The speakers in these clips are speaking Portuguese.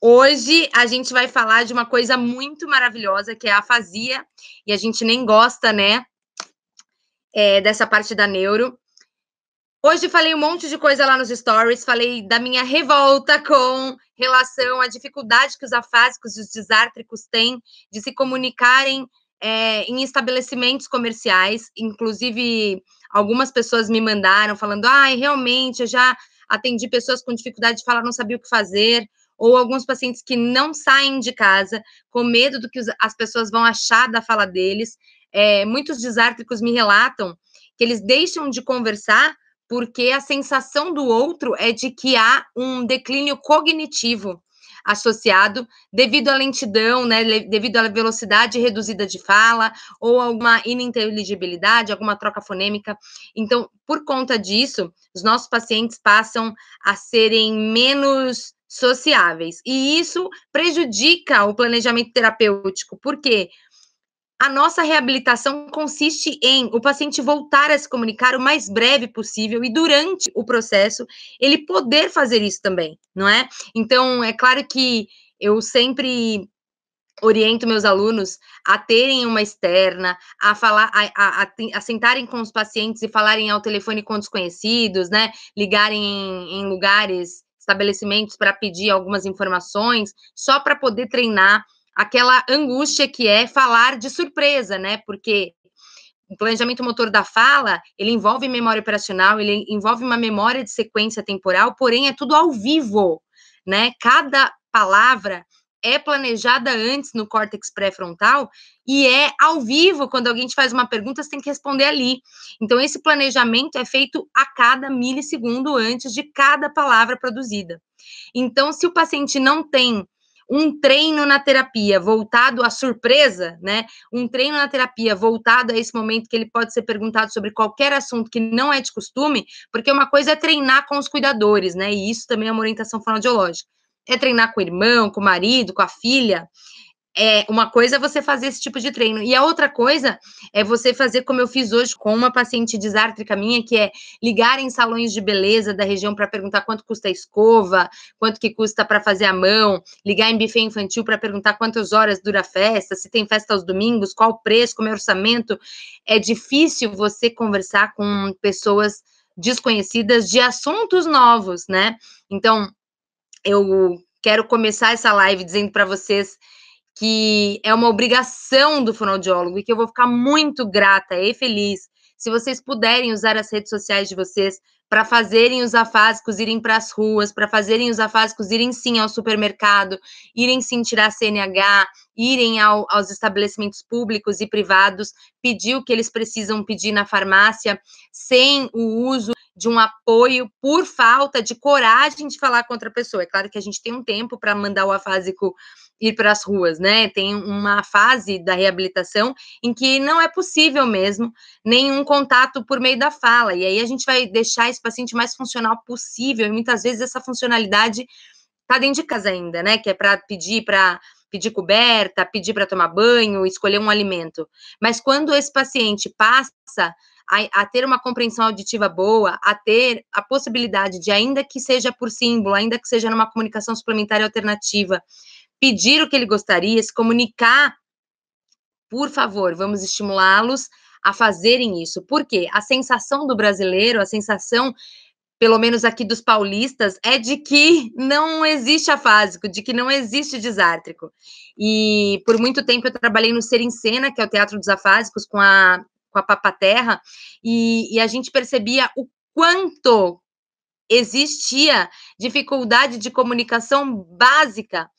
Hoje a gente vai falar de uma coisa muito maravilhosa, que é a afasia, e a gente nem gosta, né, dessa parte da neuro. Hoje falei um monte de coisa lá nos stories, falei da minha revolta com relação à dificuldade que os afásicos e os disártricos têm de se comunicarem em estabelecimentos comerciais. Inclusive, algumas pessoas me mandaram falando: ai, realmente, eu já atendi pessoas com dificuldade de falar, não sabia o que fazer, ou alguns pacientes que não saem de casa com medo do que as pessoas vão achar da fala deles. Muitos disártricos me relatam que eles deixam de conversar porque a sensação do outro é de que há um declínio cognitivo associado devido à lentidão, né, devido à velocidade reduzida de fala ou alguma ininteligibilidade, alguma troca fonêmica. Então, por conta disso, os nossos pacientes passam a serem menos sociáveis e isso prejudica o planejamento terapêutico, porque a nossa reabilitação consiste em o paciente voltar a se comunicar o mais breve possível e durante o processo ele poder fazer isso também, não é? Então, é claro que eu sempre oriento meus alunos a terem uma externa, a falar, a sentarem com os pacientes e falarem ao telefone com desconhecidos, né? Ligarem em lugares, estabelecimentos para pedir algumas informações, só para poder treinar aquela angústia que é falar de surpresa, né? Porque o planejamento motor da fala, ele envolve memória operacional, ele envolve uma memória de sequência temporal, porém é tudo ao vivo, né? Cada palavra é planejada antes no córtex pré-frontal e é ao vivo, quando alguém te faz uma pergunta, você tem que responder ali. Então, esse planejamento é feito a cada milissegundo antes de cada palavra produzida. Então, se o paciente não tem um treino na terapia voltado à surpresa, né? Um treino na terapia voltado a esse momento que ele pode ser perguntado sobre qualquer assunto que não é de costume, porque uma coisa é treinar com os cuidadores, né? E isso também é uma orientação fonoaudiológica. É treinar com o irmão, com o marido, com a filha. Uma coisa é você fazer esse tipo de treino, e a outra coisa é você fazer como eu fiz hoje com uma paciente disártrica minha, que é ligar em salões de beleza da região para perguntar quanto custa a escova, quanto que custa para fazer a mão, ligar em buffet infantil para perguntar quantas horas dura a festa, se tem festa aos domingos, qual o preço, como é o orçamento. É difícil você conversar com pessoas desconhecidas de assuntos novos, né? Então, eu quero começar essa live dizendo para vocês que é uma obrigação do fonoaudiólogo e que eu vou ficar muito grata e feliz se vocês puderem usar as redes sociais de vocês para fazerem os afásicos irem para as ruas, para fazerem os afásicos irem sim ao supermercado, irem sim tirar CNH, irem aos estabelecimentos públicos e privados, pedir o que eles precisam pedir na farmácia, sem o uso de um apoio por falta de coragem de falar com outra pessoa. É claro que a gente tem um tempo para mandar o afásico ir para as ruas, né? Tem uma fase da reabilitação em que não é possível mesmo nenhum contato por meio da fala, e aí a gente vai deixar esse paciente mais funcional possível, e muitas vezes essa funcionalidade está dentro de casa ainda, né? Que é para pedir coberta, pedir para tomar banho, escolher um alimento. Mas quando esse paciente passa a ter uma compreensão auditiva boa, a ter a possibilidade de, ainda que seja por símbolo, ainda que seja numa comunicação suplementar alternativa, pedir o que ele gostaria, se comunicar, por favor, vamos estimulá-los a fazerem isso. Por quê? A sensação do brasileiro, a sensação, pelo menos aqui dos paulistas, é de que não existe afásico, de que não existe disártrico. E por muito tempo eu trabalhei no Ser em Cena, que é o Teatro dos Afásicos, com a Papaterra, e a gente percebia o quanto existia dificuldade de comunicação básica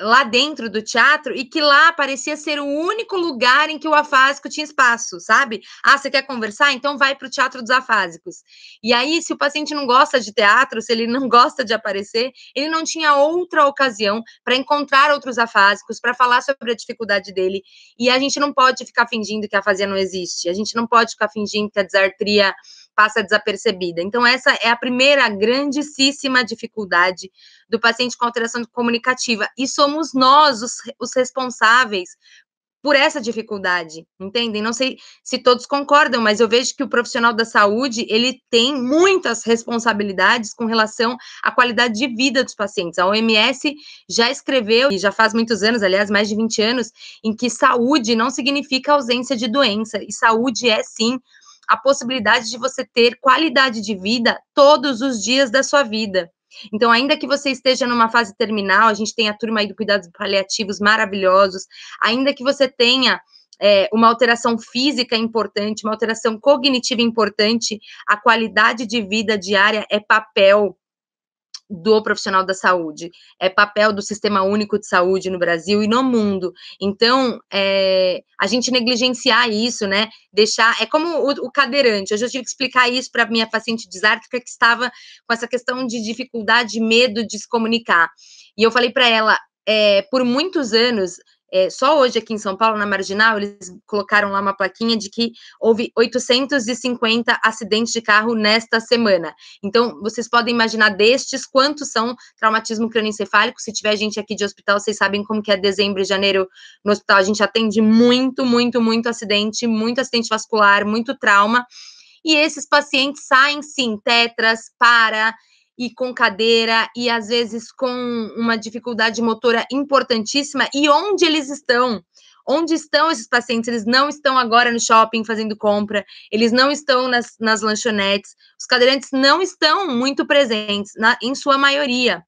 lá dentro do teatro, e que lá parecia ser o único lugar em que o afásico tinha espaço, sabe? Ah, você quer conversar? Então vai para o teatro dos afásicos. E aí, se o paciente não gosta de teatro, se ele não gosta de aparecer, ele não tinha outra ocasião para encontrar outros afásicos, para falar sobre a dificuldade dele. E a gente não pode ficar fingindo que a afasia não existe, a gente não pode ficar fingindo que a disartria passa desapercebida. Então, essa é a primeira grandíssima dificuldade do paciente com alteração comunicativa, e somos nós os responsáveis por essa dificuldade, entendem? Não sei se todos concordam, mas eu vejo que o profissional da saúde, ele tem muitas responsabilidades com relação à qualidade de vida dos pacientes. A OMS já escreveu, e já faz muitos anos, aliás, mais de 20 anos, em que saúde não significa ausência de doença, e saúde é, sim, a possibilidade de você ter qualidade de vida todos os dias da sua vida. Então, ainda que você esteja numa fase terminal, a gente tem a turma aí do cuidados paliativos maravilhosos, ainda que você tenha uma alteração física importante, uma alteração cognitiva importante, a qualidade de vida diária é papel do profissional da saúde, é papel do Sistema Único de Saúde no Brasil e no mundo. Então, a gente negligenciar isso, né, deixar, é como o cadeirante, hoje eu tive que explicar isso para minha paciente disártrica que estava com essa questão de dificuldade, medo de se comunicar, e eu falei para ela, por muitos anos, só hoje aqui em São Paulo, na Marginal, eles colocaram lá uma plaquinha de que houve 850 acidentes de carro nesta semana. Então, vocês podem imaginar destes quantos são traumatismo crânioencefálico. Se tiver gente aqui de hospital, vocês sabem como que é dezembro e janeiro no hospital. A gente atende muito acidente vascular, muito trauma. E esses pacientes saem, sim, tetras, e com cadeira, e às vezes com uma dificuldade motora importantíssima. E onde eles estão? Onde estão esses pacientes? Eles não estão agora no shopping fazendo compra, eles não estão nas lanchonetes, os cadeirantes não estão muito presentes, em sua maioria.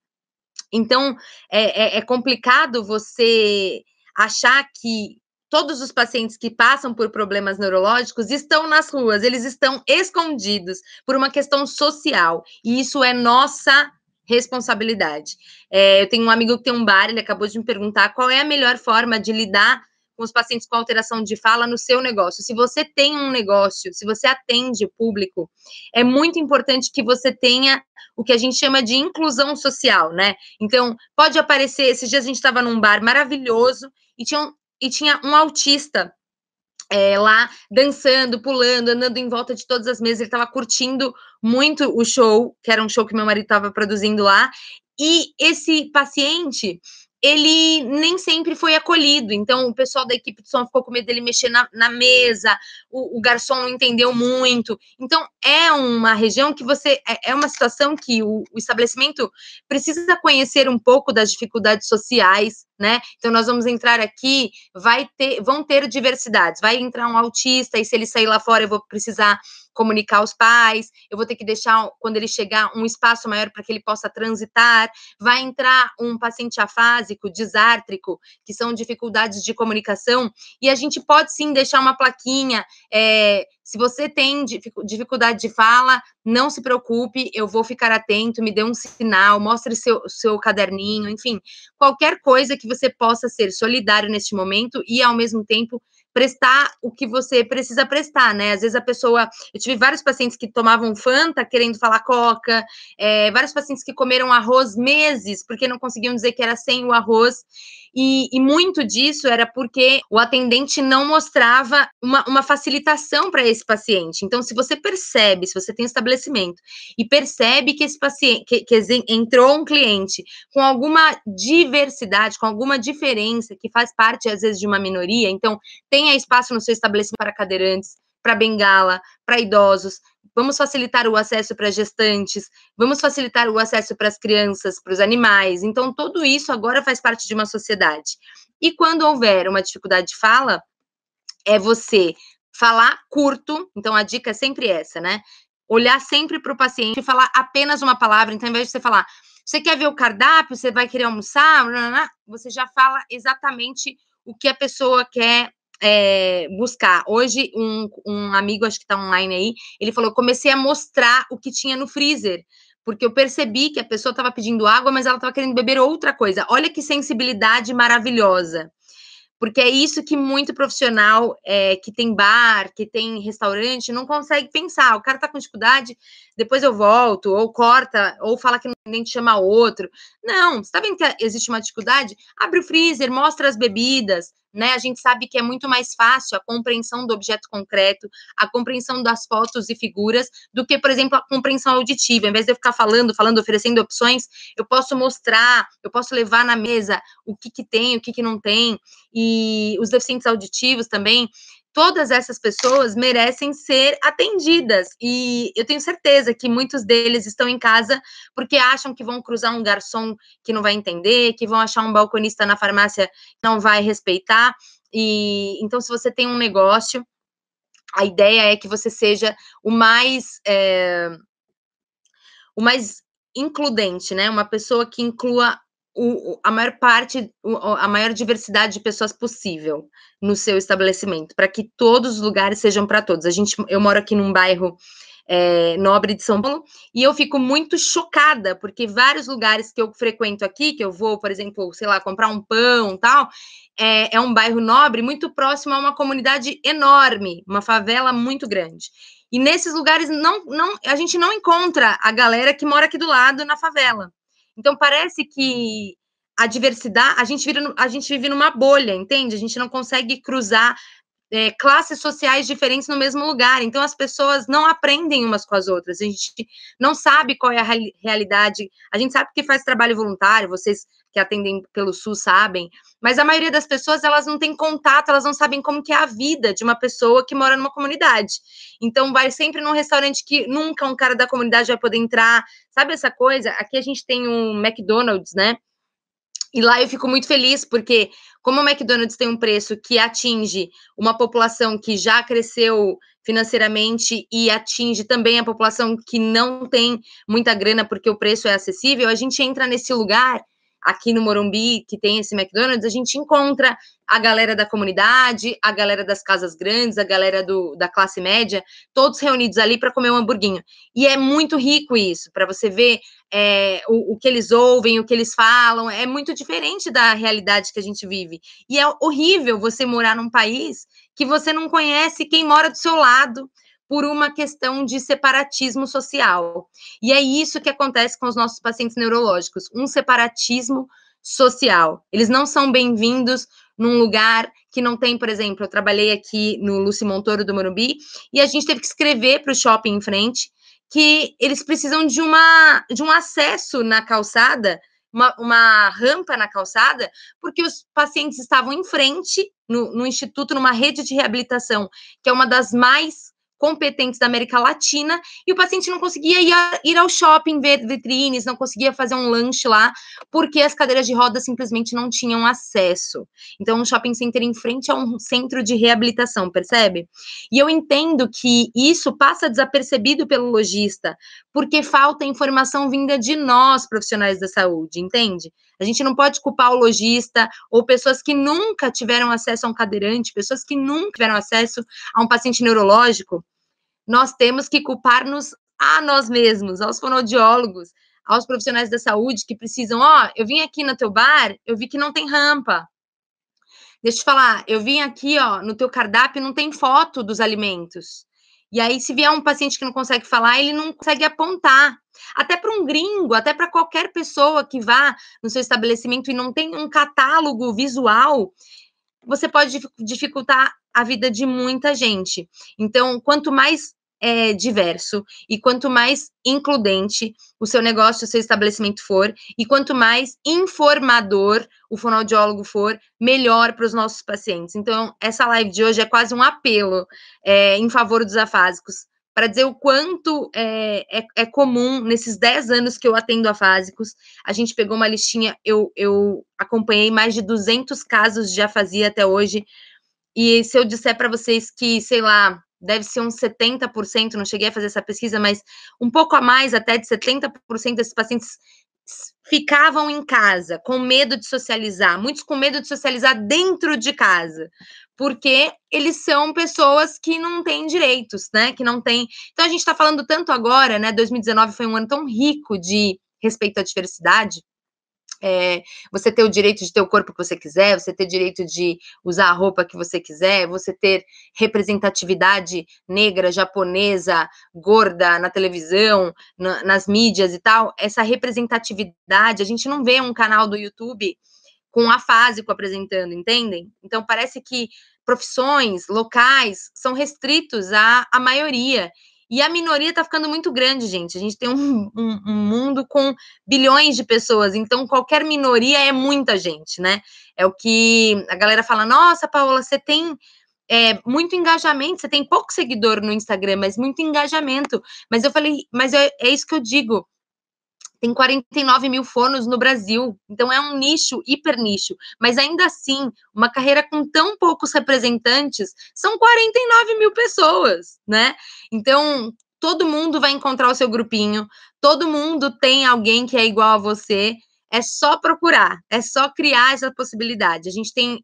Então, é complicado você achar que todos os pacientes que passam por problemas neurológicos estão nas ruas, eles estão escondidos por uma questão social, e isso é nossa responsabilidade. Eu tenho um amigo que tem um bar, ele acabou de me perguntar qual é a melhor forma de lidar com os pacientes com alteração de fala no seu negócio. Se você tem um negócio, se você atende público, é muito importante que você tenha o que a gente chama de inclusão social, né? Então, pode aparecer, esses dias a gente estava num bar maravilhoso e tinha um autista lá dançando, pulando, andando em volta de todas as mesas, ele estava curtindo muito o show, que era um show que meu marido estava produzindo lá, e esse paciente, ele nem sempre foi acolhido, então o pessoal da equipe de som ficou com medo dele mexer na mesa, o garçom não entendeu muito, então é uma região que é uma situação que o estabelecimento precisa conhecer um pouco das dificuldades sociais, né, então nós vamos entrar aqui, vão ter diversidades, vai entrar um autista, e se ele sair lá fora eu vou precisar comunicar aos pais, eu vou ter que deixar, quando ele chegar, um espaço maior para que ele possa transitar, vai entrar um paciente afásico, disártrico, que são dificuldades de comunicação, e a gente pode sim deixar uma plaquinha, se você tem dificuldade de fala, não se preocupe, eu vou ficar atento, me dê um sinal, mostre seu caderninho, enfim, qualquer coisa que você possa ser solidário neste momento e, ao mesmo tempo, prestar o que você precisa prestar, né? Às vezes a pessoa... Eu tive vários pacientes que tomavam Fanta querendo falar Coca, vários pacientes que comeram arroz meses porque não conseguiam dizer que era sem o arroz, e muito disso era porque o atendente não mostrava uma facilitação para esse paciente. Então, se você percebe, se você tem um estabelecimento e percebe que esse paciente, que entrou um cliente com alguma diversidade, com alguma diferença, que faz parte, às vezes, de uma minoria, então, tenha espaço no seu estabelecimento para cadeirantes, para bengala, para idosos, vamos facilitar o acesso para gestantes, vamos facilitar o acesso para as crianças, para os animais. Então, tudo isso agora faz parte de uma sociedade. E quando houver uma dificuldade de fala, é você falar curto, então a dica é sempre essa, né? Olhar sempre para o paciente e falar apenas uma palavra, então, ao invés de você falar, você quer ver o cardápio, você vai querer almoçar, você já fala exatamente o que a pessoa quer buscar. Hoje, um amigo, acho que está online aí, ele falou, comecei a mostrar o que tinha no freezer, porque eu percebi que a pessoa estava pedindo água, mas ela estava querendo beber outra coisa. Olha que sensibilidade maravilhosa. Porque é isso que muito profissional que tem bar, que tem restaurante, não consegue pensar. O cara tá com dificuldade, depois eu volto, ou corta, ou fala que nem te chama outro. Não, você tá vendo que existe uma dificuldade? Abre o freezer, mostra as bebidas, né? A gente sabe que é muito mais fácil a compreensão do objeto concreto, a compreensão das fotos e figuras, do que, por exemplo, a compreensão auditiva. Em vez de eu ficar falando, oferecendo opções, eu posso mostrar, eu posso levar na mesa o que tem, o que não tem, e os deficientes auditivos também. Todas essas pessoas merecem ser atendidas, e eu tenho certeza que muitos deles estão em casa porque acham que vão cruzar um garçom que não vai entender, que vão achar um balconista na farmácia que não vai respeitar. E então, se você tem um negócio, a ideia é que você seja o mais includente, né? Uma pessoa que inclua a maior parte, a maior diversidade de pessoas possível no seu estabelecimento, para que todos os lugares sejam para todos. Eu moro aqui num bairro nobre de São Paulo, e eu fico muito chocada, porque vários lugares que eu frequento aqui, que eu vou, por exemplo, sei lá, comprar um pão e tal, é um bairro nobre, muito próximo a uma comunidade enorme, uma favela muito grande. E nesses lugares a gente não encontra a galera que mora aqui do lado na favela. Então parece que a diversidade, a gente vive numa bolha, entende? A gente não consegue cruzar classes sociais diferentes no mesmo lugar. Então as pessoas não aprendem umas com as outras. A gente não sabe qual é a realidade. A gente sabe que faz trabalho voluntário, vocês que atendem pelo SUS sabem, mas a maioria das pessoas, elas não têm contato, elas não sabem como que é a vida de uma pessoa que mora numa comunidade. Então vai sempre num restaurante que nunca um cara da comunidade vai poder entrar. Sabe essa coisa? Aqui a gente tem um McDonald's, né? E lá eu fico muito feliz, porque como o McDonald's tem um preço que atinge uma população que já cresceu financeiramente e atinge também a população que não tem muita grana porque o preço é acessível, a gente entra nesse lugar aqui no Morumbi, que tem esse McDonald's, a gente encontra a galera da comunidade, a galera das casas grandes, a galera da classe média, todos reunidos ali para comer um hamburguinho. E é muito rico isso, para você ver o que eles ouvem, o que eles falam, é muito diferente da realidade que a gente vive. E é horrível você morar num país que você não conhece quem mora do seu lado, por uma questão de separatismo social. E é isso que acontece com os nossos pacientes neurológicos, um separatismo social. Eles não são bem-vindos num lugar que não tem, por exemplo, eu trabalhei aqui no Lúcio Montoro do Morumbi, e a gente teve que escrever para o shopping em frente que eles precisam de um acesso na calçada, uma rampa na calçada, porque os pacientes estavam em frente, no instituto, numa rede de reabilitação, que é uma das mais competentes da América Latina, e o paciente não conseguia ir ao shopping, ver vitrines, não conseguia fazer um lanche lá, porque as cadeiras de rodas simplesmente não tinham acesso. Então, um shopping center em frente a um centro de reabilitação, percebe? E eu entendo que isso passa desapercebido pelo lojista, porque falta informação vinda de nós, profissionais da saúde, entende? A gente não pode culpar o lojista ou pessoas que nunca tiveram acesso a um cadeirante, pessoas que nunca tiveram acesso a um paciente neurológico. Nós temos que culpar-nos a nós mesmos, aos fonoaudiólogos, aos profissionais da saúde que precisam, eu vim aqui no teu bar, eu vi que não tem rampa. Deixa eu te falar, eu vim aqui, no teu cardápio não tem foto dos alimentos. E aí, se vier um paciente que não consegue falar, ele não consegue apontar. Até para um gringo, até para qualquer pessoa que vá no seu estabelecimento e não tem um catálogo visual, você pode dificultar a vida de muita gente. Então, quanto mais diverso e quanto mais includente o seu negócio, o seu estabelecimento for, e quanto mais informador o fonoaudiólogo for, melhor para os nossos pacientes. Então, essa live de hoje é quase um apelo em favor dos afásicos, para dizer o quanto é comum, nesses 10 anos que eu atendo afásicos, a gente pegou uma listinha, eu acompanhei mais de 200 casos de afasia até hoje, e se eu disser para vocês que, sei lá, deve ser uns 70%, não cheguei a fazer essa pesquisa, mas um pouco a mais, até de 70% desses pacientes ficavam em casa, com medo de socializar, muitos com medo de socializar dentro de casa, porque eles são pessoas que não têm direitos, né, que não têm... Então, a gente está falando tanto agora, né, 2019 foi um ano tão rico de respeito à diversidade, você ter o direito de ter o corpo que você quiser, você ter direito de usar a roupa que você quiser, você ter representatividade negra, japonesa, gorda na televisão, nas mídias e tal. Essa representatividade, a gente não vê um canal do YouTube com afásico apresentando, entendem? Então, parece que profissões locais são restritos à maioria. E a minoria está ficando muito grande, gente. A gente tem um mundo com bilhões de pessoas, então qualquer minoria é muita gente, né? É o que a galera fala, nossa, Paola, você tem muito engajamento, você tem pouco seguidor no Instagram, mas muito engajamento. Mas eu falei, mas é isso que eu digo. Tem 49 mil fonos no Brasil, então é um nicho, hiper nicho, mas ainda assim, uma carreira com tão poucos representantes, são 49 mil pessoas, né? Então, todo mundo vai encontrar o seu grupinho, todo mundo tem alguém que é igual a você, é só procurar, é só criar essa possibilidade.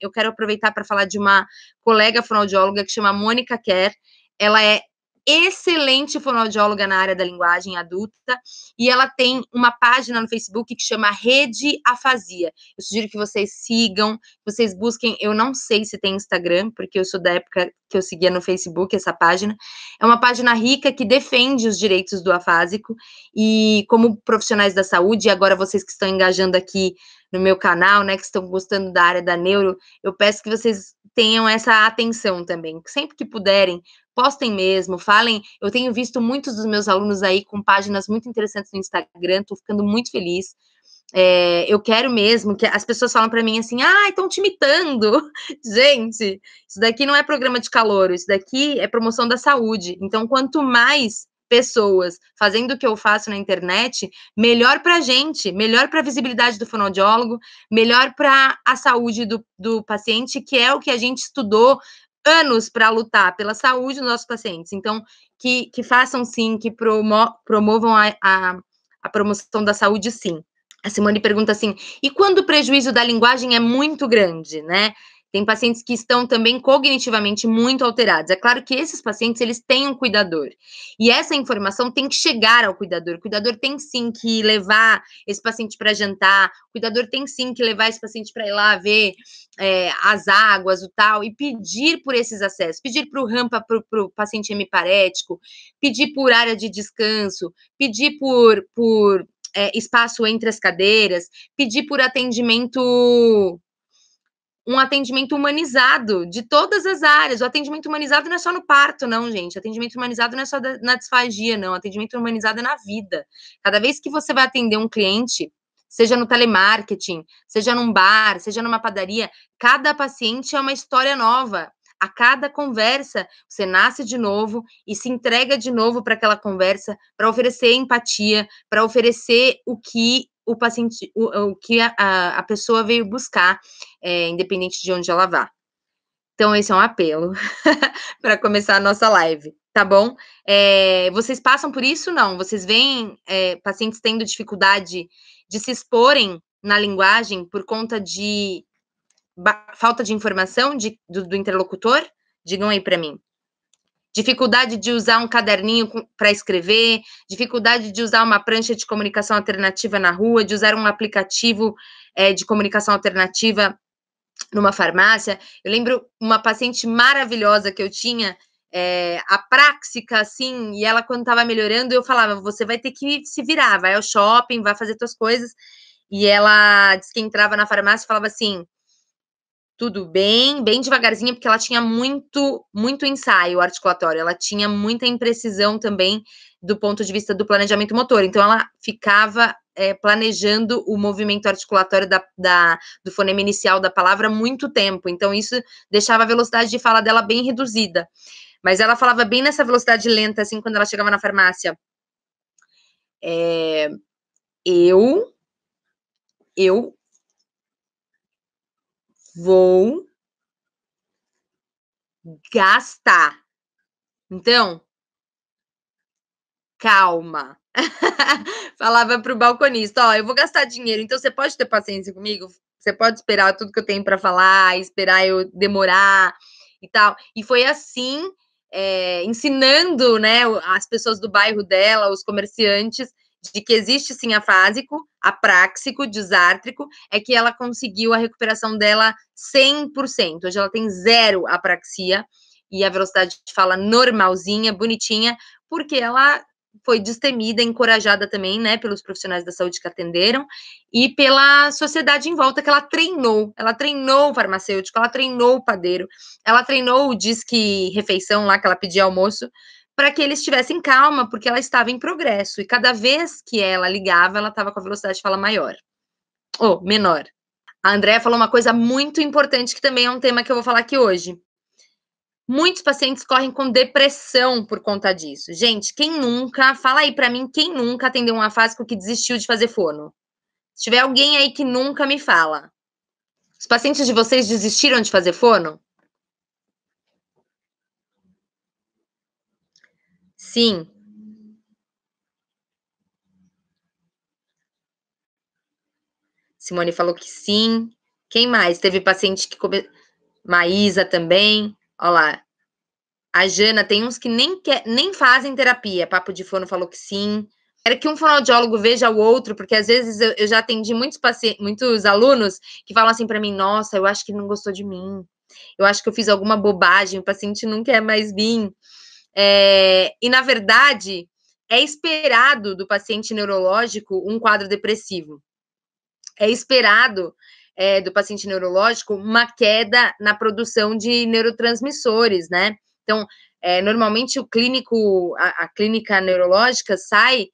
Eu quero aproveitar para falar de uma colega fonoaudióloga que chama Mônica Kerr, ela é excelente fonoaudióloga na área da linguagem adulta, e ela tem uma página no Facebook que chama Rede Afasia. Eu sugiro que vocês sigam, vocês busquem, eu não sei se tem Instagram, porque eu sou da época que eu seguia no Facebook essa página. É uma página rica que defende os direitos do afásico, e como profissionais da saúde, e agora vocês que estão engajando aqui no meu canal, né, que estão gostando da área da neuro, eu peço que vocês tenham essa atenção também, sempre que puderem, postem mesmo, falem. Eu tenho visto muitos dos meus alunos aí com páginas muito interessantes no Instagram, tô ficando muito feliz. Eu quero mesmo que as pessoas falam para mim assim, estão te imitando. Gente, isso daqui não é programa de calouro, isso daqui é promoção da saúde. Então, quanto mais pessoas fazendo o que eu faço na internet, melhor para a gente, melhor para a visibilidade do fonoaudiólogo, melhor para a saúde do paciente, que é o que a gente estudou anos para lutar pela saúde dos nossos pacientes. Então, que façam sim, que promovam a promoção da saúde, sim. A Simone pergunta assim, e quando o prejuízo da linguagem é muito grande, né? Tem pacientes que estão também cognitivamente muito alterados. É claro que esses pacientes, eles têm um cuidador. E essa informação tem que chegar ao cuidador. O cuidador tem sim que levar esse paciente para jantar. O cuidador tem sim que levar esse paciente para ir lá ver as águas, o tal, e pedir por esses acessos. Pedir para o rampa para o paciente hemiparético, pedir por área de descanso, pedir por espaço entre as cadeiras, pedir por um atendimento humanizado de todas as áreas. O atendimento humanizado não é só no parto, não, gente. O atendimento humanizado não é só na disfagia, não. O atendimento humanizado é na vida. Cada vez que você vai atender um cliente, seja no telemarketing, seja num bar, seja numa padaria, cada paciente é uma história nova. A cada conversa, você nasce de novo e se entrega de novo para aquela conversa, para oferecer empatia, para oferecer o que o paciente, o que a pessoa veio buscar, independente de onde ela vá. Então, esse é um apelo para começar a nossa live, tá bom? Vocês passam por isso? Não? Vocês veem pacientes tendo dificuldade de se exporem na linguagem por conta de falta de informação do interlocutor? Digam aí para mim. Dificuldade de usar um caderninho para escrever, dificuldade de usar uma prancha de comunicação alternativa na rua, de usar um aplicativo de comunicação alternativa numa farmácia. Eu lembro uma paciente maravilhosa que eu tinha, apráxica, assim, e ela, quando estava melhorando, eu falava, você vai ter que se virar, vai ao shopping, vai fazer suas coisas. E ela disse que entrava na farmácia e falava assim, tudo bem, bem devagarzinho, porque ela tinha muito ensaio articulatório, ela tinha muita imprecisão também do ponto de vista do planejamento motor, então ela ficava planejando o movimento articulatório do fonema inicial da palavra há muito tempo, então isso deixava a velocidade de fala dela bem reduzida, mas ela falava bem nessa velocidade lenta, assim, quando ela chegava na farmácia. Eu vou gastar. Então, calma. Falava pro balconista, eu vou gastar dinheiro, então você pode ter paciência comigo? Você pode esperar tudo que eu tenho para falar, esperar eu demorar e tal. E foi assim, ensinando, né, as pessoas do bairro dela, os comerciantes, de que existe sim afásico, apráxico, disártrico, é que ela conseguiu a recuperação dela 100%. Hoje ela tem 0 apraxia e a velocidade de fala normalzinha, bonitinha, porque ela foi destemida, encorajada também, né, pelos profissionais da saúde que atenderam e pela sociedade em volta que ela treinou o farmacêutico, ela treinou o padeiro, ela treinou o disque refeição lá que ela pedia almoço, para que eles tivessem calma, porque ela estava em progresso, e cada vez que ela ligava, ela estava com a velocidade de fala maior, ou menor. A Andrea falou uma coisa muito importante, que também é um tema que eu vou falar aqui hoje. Muitos pacientes correm com depressão por conta disso. Gente, quem nunca, fala aí pra mim, quem nunca atendeu um afásico que desistiu de fazer fono? Se tiver alguém aí que nunca, me fala. Os pacientes de vocês desistiram de fazer fono? Sim. Simone falou que sim. Quem mais? Teve paciente que... Maísa também. Olha lá. A Jana, tem uns que nem fazem terapia. Papo de Fono falou que sim. Quero que um fonoaudiólogo veja o outro, porque às vezes eu já atendi muitos alunos que falam assim para mim: nossa, eu acho que ele não gostou de mim. Eu acho que eu fiz alguma bobagem, o paciente não quer mais vir. E, na verdade, é esperado do paciente neurológico um quadro depressivo. É esperado do paciente neurológico uma queda na produção de neurotransmissores, né? Então, normalmente o clínico, a clínica neurológica sai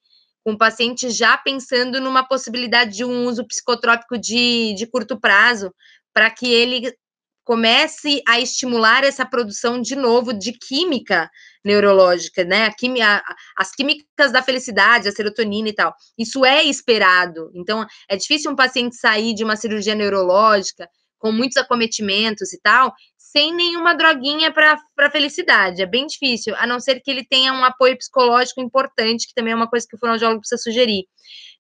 com o paciente já pensando numa possibilidade de um uso psicotrópico de curto prazo, para que ele comece a estimular essa produção de novo de química neurológica, né? As químicas da felicidade, a serotonina e tal. Isso é esperado. Então, é difícil um paciente sair de uma cirurgia neurológica com muitos acometimentos e tal, sem nenhuma droguinha para felicidade. É bem difícil, a não ser que ele tenha um apoio psicológico importante, que também é uma coisa que o fonoaudiólogo precisa sugerir.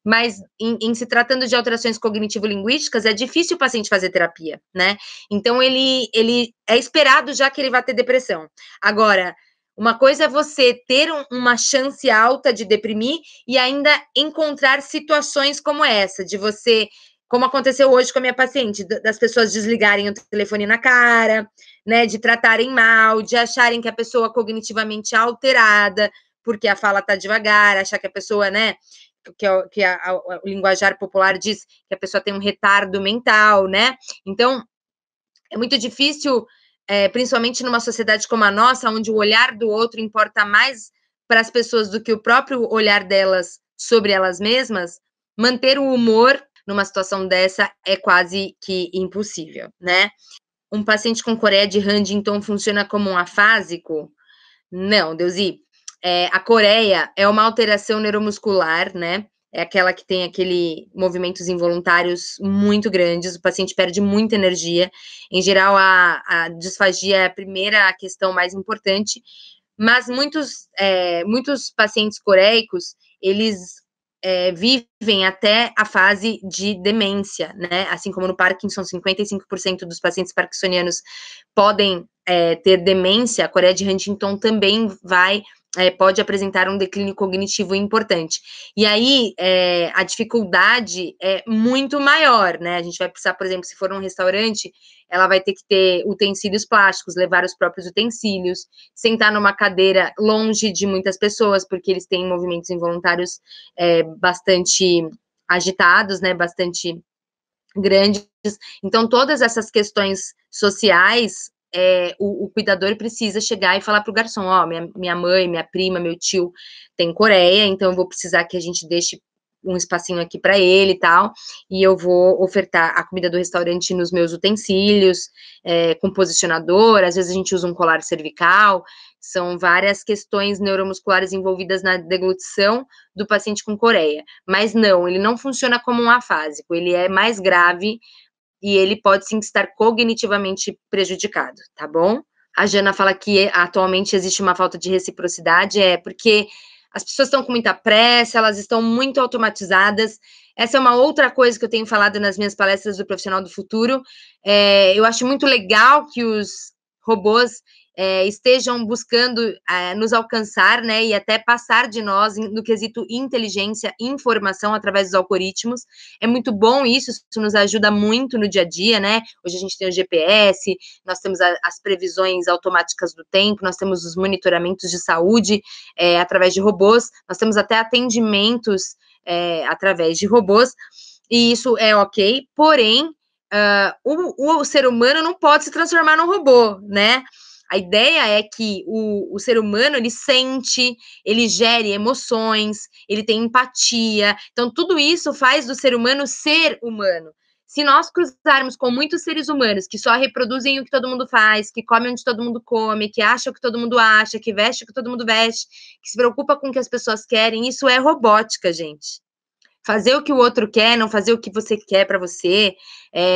Mas em se tratando de alterações cognitivo-linguísticas, é difícil o paciente fazer terapia, né? Então, ele é esperado já que ele vai ter depressão. Agora, uma coisa é você ter uma chance alta de deprimir e ainda encontrar situações como essa, de você, como aconteceu hoje com a minha paciente, das pessoas desligarem o telefone na cara, né, de tratarem mal, de acharem que a pessoa cognitivamente é alterada, porque a fala tá devagar, achar que a pessoa, né, que o linguajar popular diz que a pessoa tem um retardo mental, né? Então, é muito difícil, principalmente numa sociedade como a nossa, onde o olhar do outro importa mais para as pessoas do que o próprio olhar delas sobre elas mesmas, manter o humor numa situação dessa é quase que impossível, né? Um paciente com coreia de Huntington funciona como um afásico? Não, Deusi. A coreia é uma alteração neuromuscular, né? É aquela que tem aquele movimentos involuntários muito grandes, o paciente perde muita energia. Em geral, a disfagia é a primeira questão mais importante, mas muitos pacientes coreicos, eles vivem até a fase de demência, né? Assim como no Parkinson, 55% dos pacientes parkinsonianos podem ter demência, a coreia de Huntington também pode apresentar um declínio cognitivo importante. E aí, a dificuldade é muito maior, né? A gente vai precisar, por exemplo, se for um restaurante, ela vai ter que ter utensílios plásticos, levar os próprios utensílios, sentar numa cadeira longe de muitas pessoas, porque eles têm movimentos involuntários bastante agitados, né? Bastante grandes. Então, todas essas questões sociais, o cuidador precisa chegar e falar para o garçom: ó, minha mãe, minha prima, meu tio tem coreia, então eu vou precisar que a gente deixe um espacinho aqui para ele e tal, e eu vou ofertar a comida do restaurante nos meus utensílios, com posicionador, às vezes a gente usa um colar cervical, são várias questões neuromusculares envolvidas na deglutição do paciente com coreia. Mas não, ele não funciona como um afásico, ele é mais grave e ele pode sim estar cognitivamente prejudicado, tá bom? A Jana fala que atualmente existe uma falta de reciprocidade, porque as pessoas estão com muita pressa, elas estão muito automatizadas. Essa é uma outra coisa que eu tenho falado nas minhas palestras do Profissional do Futuro. Eu acho muito legal que os robôs estejam buscando nos alcançar, né, e até passar de nós no quesito inteligência e informação através dos algoritmos. É muito bom isso nos ajuda muito no dia a dia, né? Hoje a gente tem o GPS, nós temos as previsões automáticas do tempo, nós temos os monitoramentos de saúde através de robôs, nós temos até atendimentos através de robôs, e isso é ok, porém, o ser humano não pode se transformar num robô, né? A ideia é que o ser humano, ele sente, ele gere emoções, ele tem empatia. Então, tudo isso faz do ser humano ser humano. Se nós cruzarmos com muitos seres humanos que só reproduzem o que todo mundo faz, que comem onde todo mundo come, que acham o que todo mundo acha, que veste o que todo mundo veste, que se preocupa com o que as pessoas querem, isso é robótica, gente. Fazer o que o outro quer, não fazer o que você quer para você,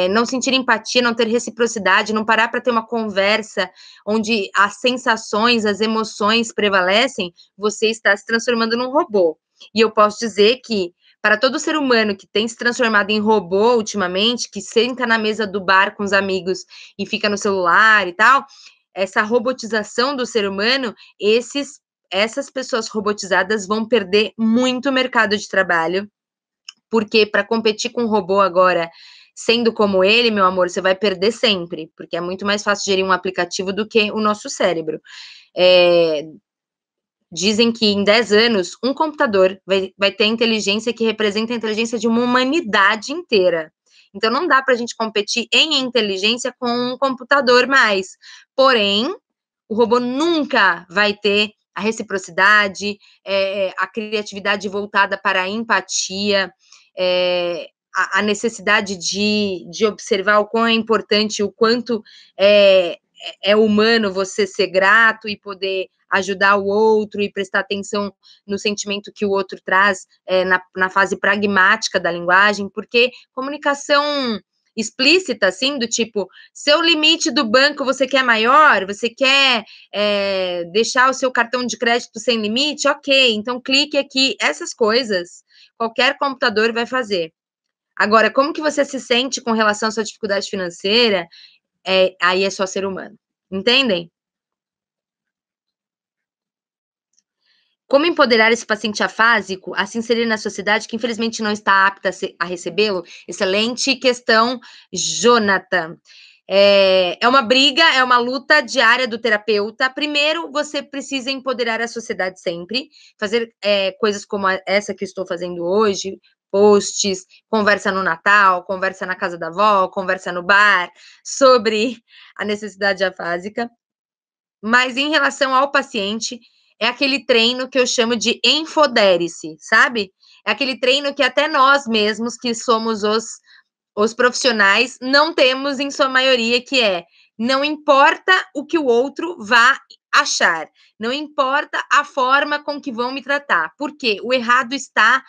não sentir empatia, não ter reciprocidade, não parar para ter uma conversa onde as sensações, as emoções prevalecem, você está se transformando num robô. E eu posso dizer que, para todo ser humano que tem se transformado em robô ultimamente, que senta na mesa do bar com os amigos e fica no celular e tal, essa robotização do ser humano, essas pessoas robotizadas vão perder muito mercado de trabalho, porque para competir com um robô agora, sendo como ele, meu amor, você vai perder sempre, porque é muito mais fácil gerir um aplicativo do que o nosso cérebro. Dizem que em 10 anos, um computador vai ter inteligência que representa a inteligência de uma humanidade inteira. Então, não dá para a gente competir em inteligência com um computador mais. Porém, o robô nunca vai ter a reciprocidade, a criatividade voltada para a empatia, a necessidade de observar o quão é importante, o quanto é humano você ser grato e poder ajudar o outro e prestar atenção no sentimento que o outro traz na fase pragmática da linguagem, porque comunicação explícita, assim, do tipo, seu limite do banco você quer maior, você quer deixar o seu cartão de crédito sem limite, ok, então clique aqui, essas coisas, qualquer computador vai fazer. Agora, como que você se sente com relação à sua dificuldade financeira, aí é só ser humano, entendem? Como empoderar esse paciente afásico a se inserir na sociedade que infelizmente não está apta a recebê-lo? Excelente questão, Jonathan. É uma briga, é uma luta diária do terapeuta. Primeiro, você precisa empoderar a sociedade sempre, fazer coisas como essa que eu estou fazendo hoje, posts, conversa no Natal, conversa na casa da avó, conversa no bar, sobre a necessidade afásica. Mas em relação ao paciente, é aquele treino que eu chamo de enfodere-se, sabe? É aquele treino que até nós mesmos, que somos os profissionais, não temos em sua maioria, que é: não importa o que o outro vá achar, não importa a forma com que vão me tratar, porque o errado está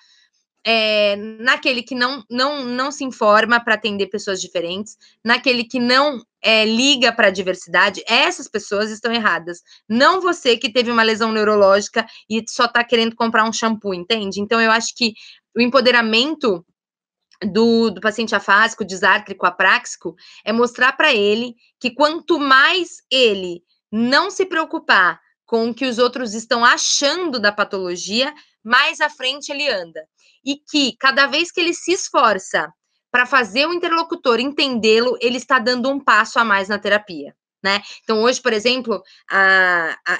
naquele que não se informa para atender pessoas diferentes, naquele que não liga para a diversidade. Essas pessoas estão erradas. Não você que teve uma lesão neurológica e só está querendo comprar um shampoo, entende? Então, eu acho que o empoderamento do paciente afásico, disártrico, apráxico, é mostrar para ele que quanto mais ele não se preocupar com o que os outros estão achando da patologia, mais à frente ele anda. E que cada vez que ele se esforça para fazer o interlocutor entendê-lo, ele está dando um passo a mais na terapia, né? Então, hoje, por exemplo,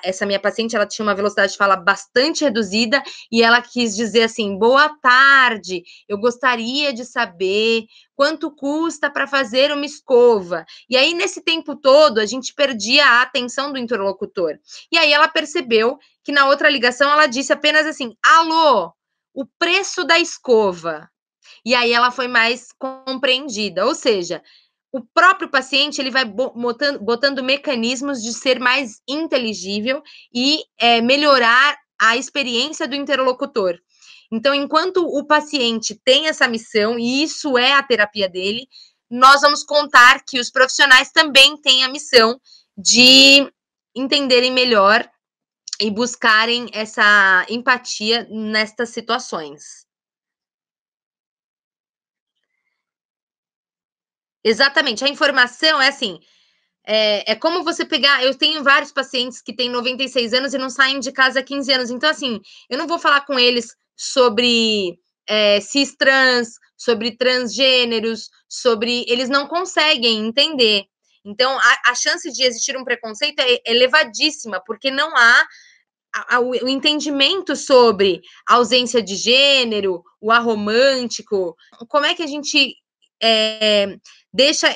essa minha paciente, ela tinha uma velocidade de fala bastante reduzida e ela quis dizer assim: boa tarde, eu gostaria de saber quanto custa para fazer uma escova. E aí, nesse tempo todo, a gente perdia a atenção do interlocutor. E aí ela percebeu que na outra ligação ela disse apenas assim: alô, o preço da escova. E aí ela foi mais compreendida. Ou seja, o próprio paciente ele vai botando mecanismos de ser mais inteligível e melhorar a experiência do interlocutor. Então, enquanto o paciente tem essa missão, e isso é a terapia dele, nós vamos contar que os profissionais também têm a missão de entenderem melhor e buscarem essa empatia nestas situações. Exatamente, a informação é assim, É como você pegar... Eu tenho vários pacientes que têm 96 anos e não saem de casa há 15 anos. Então, assim, eu não vou falar com eles sobre cis trans, sobre transgêneros, sobre... Eles não conseguem entender. Então, a chance de existir um preconceito é elevadíssima, porque não há o entendimento sobre a ausência de gênero, o aromântico. Como é que a gente deixa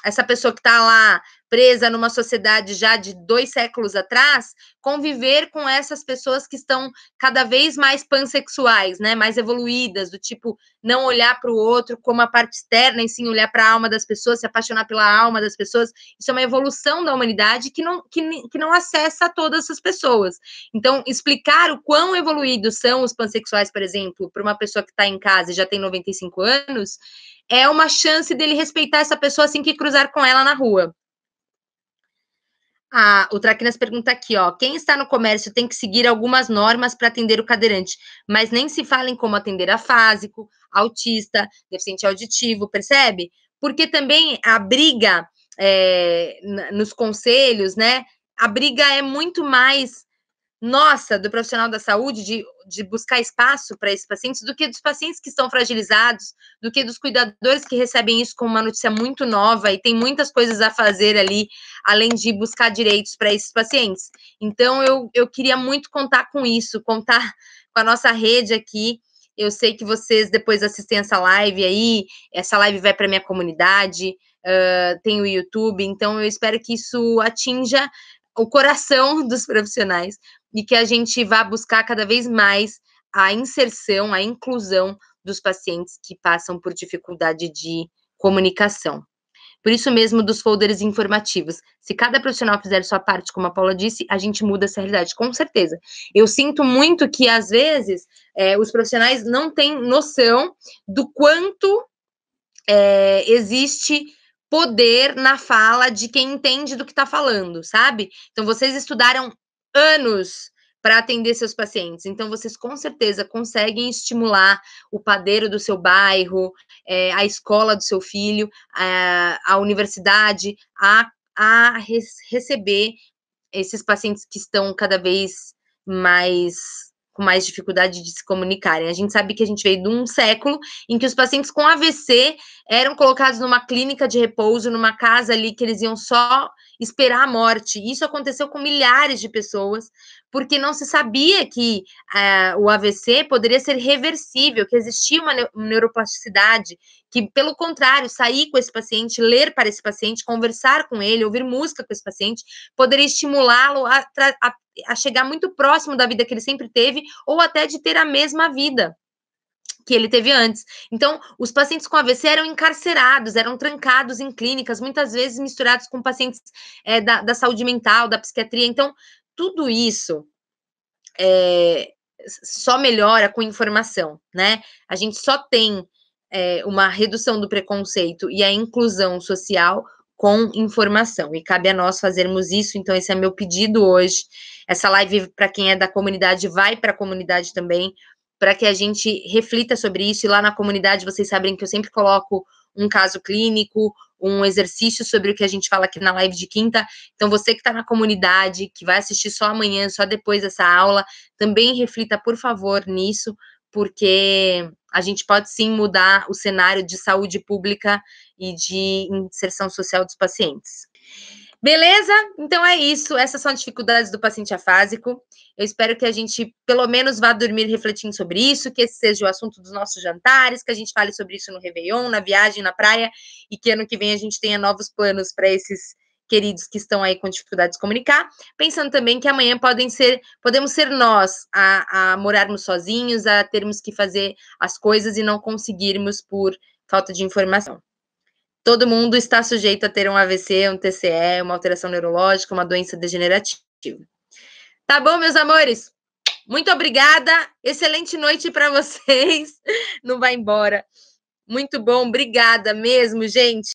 essa pessoa que está lá presa numa sociedade já de 2 séculos atrás, conviver com essas pessoas que estão cada vez mais pansexuais, né, mais evoluídas, do tipo, não olhar para o outro como a parte externa, e sim olhar para a alma das pessoas, se apaixonar pela alma das pessoas. Isso é uma evolução da humanidade que não acessa todas as pessoas. Então, explicar o quão evoluídos são os pansexuais, por exemplo, para uma pessoa que está em casa e já tem 95 anos, é uma chance dele respeitar essa pessoa assim que cruzar com ela na rua. O Traquinas pergunta aqui, ó, quem está no comércio tem que seguir algumas normas para atender o cadeirante, mas nem se fala em como atender afásico, autista, deficiente auditivo, percebe? Porque também a briga nos conselhos, né, a briga é muito mais nossa, do profissional da saúde, de buscar espaço para esses pacientes, do que dos pacientes que estão fragilizados, do que dos cuidadores que recebem isso como uma notícia muito nova e tem muitas coisas a fazer ali, além de buscar direitos para esses pacientes. Então, eu queria muito contar com isso, contar com a nossa rede aqui. Eu sei que vocês depois assistem essa live aí, essa live vai para minha comunidade, tem o YouTube, então eu espero que isso atinja o coração dos profissionais e que a gente vá buscar cada vez mais a inserção, a inclusão dos pacientes que passam por dificuldade de comunicação. Por isso mesmo, dos folders informativos. Se cada profissional fizer sua parte, como a Paula disse, a gente muda essa realidade, com certeza. Eu sinto muito que, às vezes, os profissionais não têm noção do quanto existe poder na fala de quem entende do que está falando, sabe? Então, vocês estudaram anos para atender seus pacientes. Então, vocês com certeza conseguem estimular o padeiro do seu bairro, a escola do seu filho, a universidade, a receber esses pacientes que estão cada vez com mais dificuldade de se comunicarem. A gente sabe que a gente veio de um século em que os pacientes com AVC eram colocados numa clínica de repouso, numa casa ali que eles iam só esperar a morte. Isso aconteceu com milhares de pessoas, porque não se sabia que o AVC poderia ser reversível, que existia uma neuroplasticidade, que, pelo contrário, sair com esse paciente, ler para esse paciente, conversar com ele, ouvir música com esse paciente, poderia estimulá-lo a chegar muito próximo da vida que ele sempre teve, ou até de ter a mesma vida que ele teve antes. Então, os pacientes com AVC eram encarcerados, eram trancados em clínicas, muitas vezes misturados com pacientes da saúde mental, da psiquiatria. Então, tudo isso só melhora com informação, né? A gente só tem uma redução do preconceito e a inclusão social com informação, e cabe a nós fazermos isso. Então, esse é meu pedido hoje. Essa live, para quem é da comunidade, vai para a comunidade também, para que a gente reflita sobre isso, e lá na comunidade vocês sabem que eu sempre coloco um caso clínico, um exercício sobre o que a gente fala aqui na live de quinta. Então, você que está na comunidade, que vai assistir só amanhã, só depois dessa aula, também reflita, por favor, nisso, porque a gente pode sim mudar o cenário de saúde pública e de inserção social dos pacientes. Beleza? Então é isso. Essas são as dificuldades do paciente afásico. Eu espero que a gente, pelo menos, vá dormir refletindo sobre isso, que esse seja o assunto dos nossos jantares, que a gente fale sobre isso no Réveillon, na viagem, na praia, e que ano que vem a gente tenha novos planos para esses queridos que estão aí com dificuldade de se comunicar, pensando também que amanhã podemos ser nós a morarmos sozinhos, a termos que fazer as coisas e não conseguirmos por falta de informação. Todo mundo está sujeito a ter um AVC, um TCE, uma alteração neurológica, uma doença degenerativa. Tá bom, meus amores? Muito obrigada. Excelente noite para vocês. Não vai embora. Muito bom. Obrigada mesmo, gente.